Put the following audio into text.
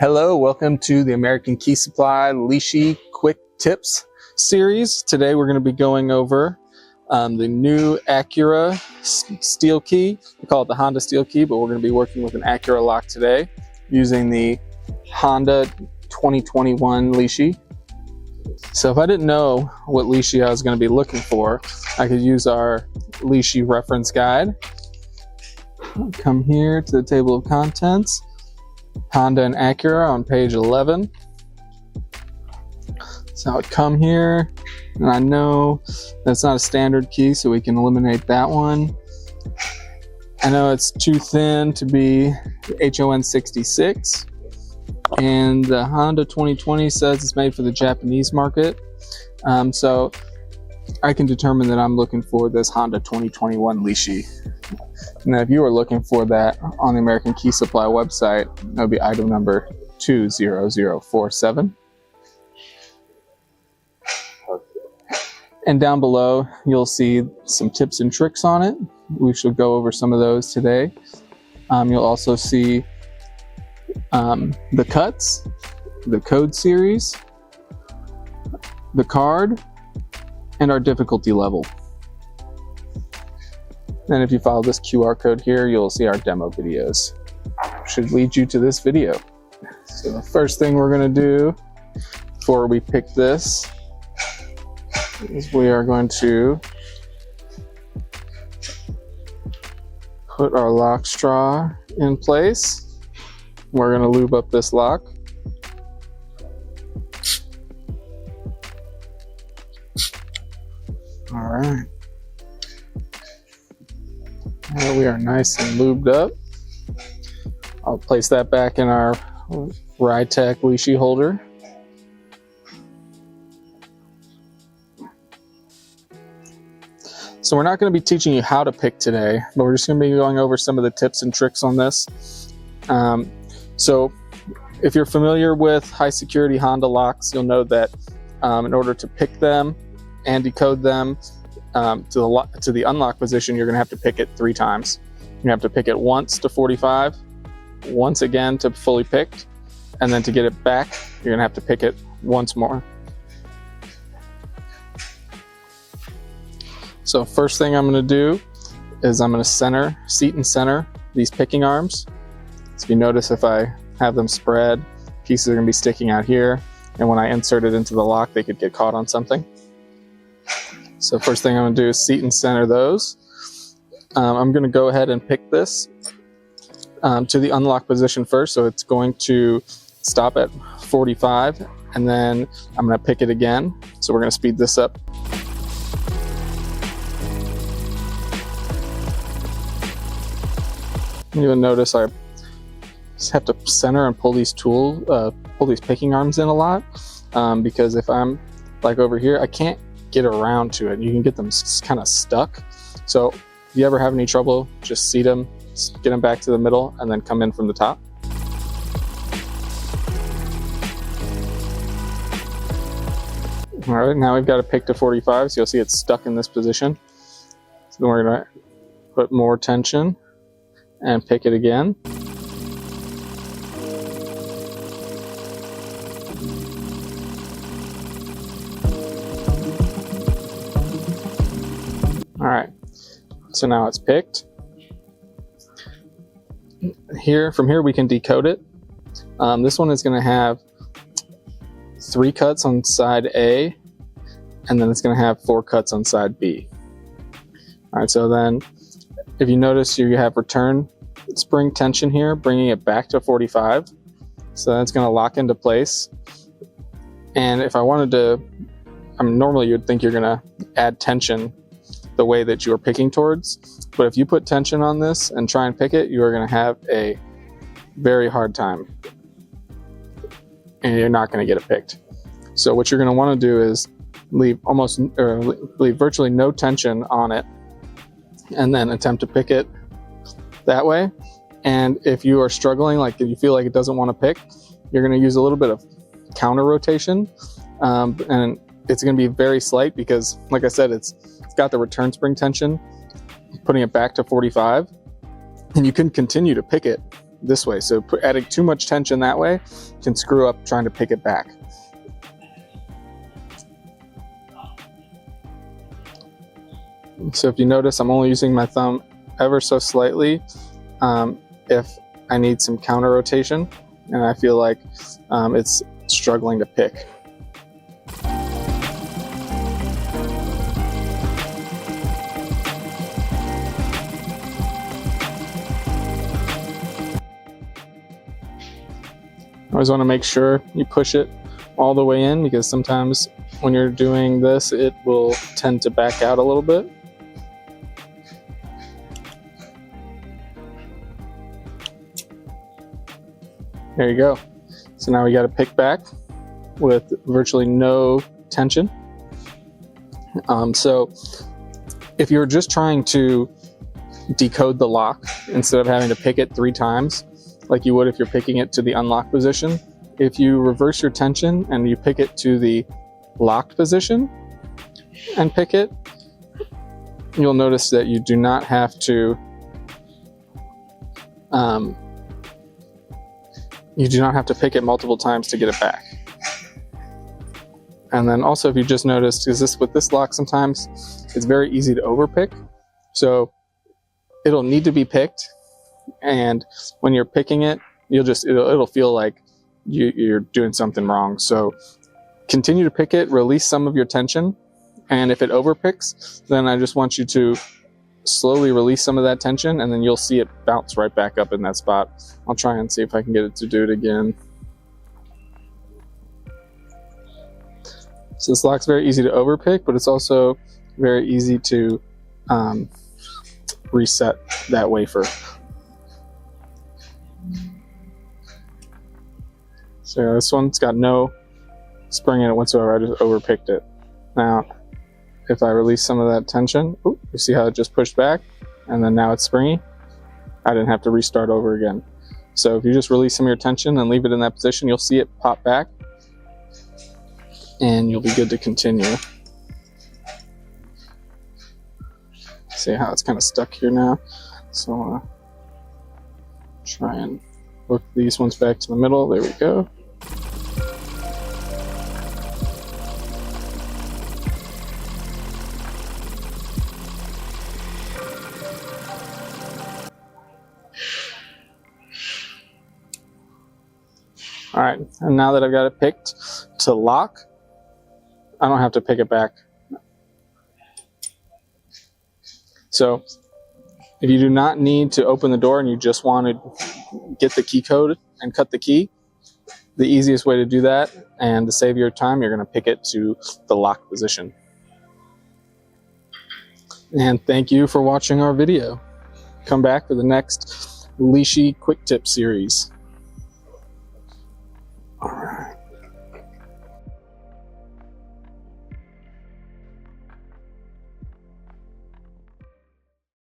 Hello, welcome to the American Key Supply Lishi Quick Tips series. Today we're going to be going over the new Acura steel key. We call it the Honda steel key, but we're going to be working with an Acura lock today using the Honda 2021 Lishi. So if I didn't know what Lishi I was going to be looking for, I could use our Lishi reference guide. I'll come here to the table of contents. Honda and Acura on page 11. So I would come here, and I know that's not a standard key, so we can eliminate that one. I know it's too thin to be HON 66, and the Honda 2020 says it's made for the Japanese market. So I can determine that I'm looking for this Honda 2021 Lishi. And if you are looking for that on the American Key Supply website, that would be item number 20047. And down below, you'll see some tips and tricks on it. We should go over some of those today. You'll also see the cuts, the code series, the card, and our difficulty level. And if you follow this QR code here, you'll see our demo videos. Should lead you to this video. So the first thing we're going to do before we pick this is we are going to put our lock straw in place. We're going to lube up this lock. All right. Now we are nice and lubed up. I'll place that back in our Rytech Lishi holder. So we're not going to be teaching you how to pick today, but we're just going to be going over some of the tips and tricks on this. So if you're familiar with high security Honda locks, you'll know that in order to pick them and decode them, to the unlock position, you're going to have to pick it 3 times. You have to pick it once to 45, once again to fully picked, and then to get it back, you're going to have to pick it once more. So first thing I'm going to do is I'm going to seat and center these picking arms. So if you notice, if I have them spread, pieces are going to be sticking out here, and when I insert it into the lock, they could get caught on something. So first thing I'm going to do is seat and center those. I'm going to go ahead and pick this to the unlock position first. So it's going to stop at 45, and then I'm going to pick it again. So we're going to speed this up. You'll notice I just have to center and pull these picking arms in a lot, because if I'm like over here, I can't get around to it. You can get them kind of stuck. So if you ever have any trouble, just seat them, get them back to the middle, and then come in from the top. All right, now we've got it picked to 45, so you'll see it's stuck in this position. So then we're going to put more tension and pick it again. All right, so now it's picked. From here we can decode it. This one is going to have 3 cuts on side A, and then it's going to have 4 cuts on side B. All right, so then if you notice, you have return spring tension here, bringing it back to 45. So that's going to lock into place. And if I wanted to, normally you'd think you're going to add tension the way that you're picking towards, but if you put tension on this and try and pick it, you are going to have a very hard time, and you're not going to get it picked. So what you're going to want to do is leave virtually no tension on it, and then attempt to pick it that way. And if you are struggling, like if you feel like it doesn't want to pick, you're going to use a little bit of counter rotation, and it's going to be very slight because, like I said, it's got the return spring tension, putting it back to 45, and you can continue to pick it this way. So adding too much tension that way can screw up trying to pick it back. So if you notice, I'm only using my thumb ever so slightly if I need some counter rotation and I feel like it's struggling to pick. I always want to make sure you push it all the way in, because sometimes when you're doing this, it will tend to back out a little bit. There you go. So now we got to pick back with virtually no tension. So if you're just trying to decode the lock instead of having to pick it 3 times, like you would if you're picking it to the unlocked position, if you reverse your tension and you pick it to the locked position and pick it, you'll notice that you do not have to pick it multiple times to get it back. And then also, if you just noticed, because with this lock sometimes it's very easy to overpick, so it'll need to be picked, and when you're picking it, it'll feel like you're doing something wrong. So continue to pick it, release some of your tension, and if it overpicks, then I just want you to slowly release some of that tension, and then you'll see it bounce right back up in that spot. I'll try and see if I can get it to do it again. So this lock's very easy to overpick, but it's also very easy to reset that wafer. So this one's got no spring in it whatsoever. I just overpicked it. Now, if I release some of that tension, you see how it just pushed back, and then now it's springy? I didn't have to restart over again. So if you just release some of your tension and leave it in that position, you'll see it pop back, and you'll be good to continue. See how it's kind of stuck here now? So I want to try and work these ones back to the middle. There we go. All right, and now that I've got it picked to lock, I don't have to pick it back. So if you do not need to open the door and you just want to get the key code and cut the key, the easiest way to do that, and to save your time, you're going to pick it to the lock position. And thank you for watching our video. Come back for the next Lishi quick tip series. All right.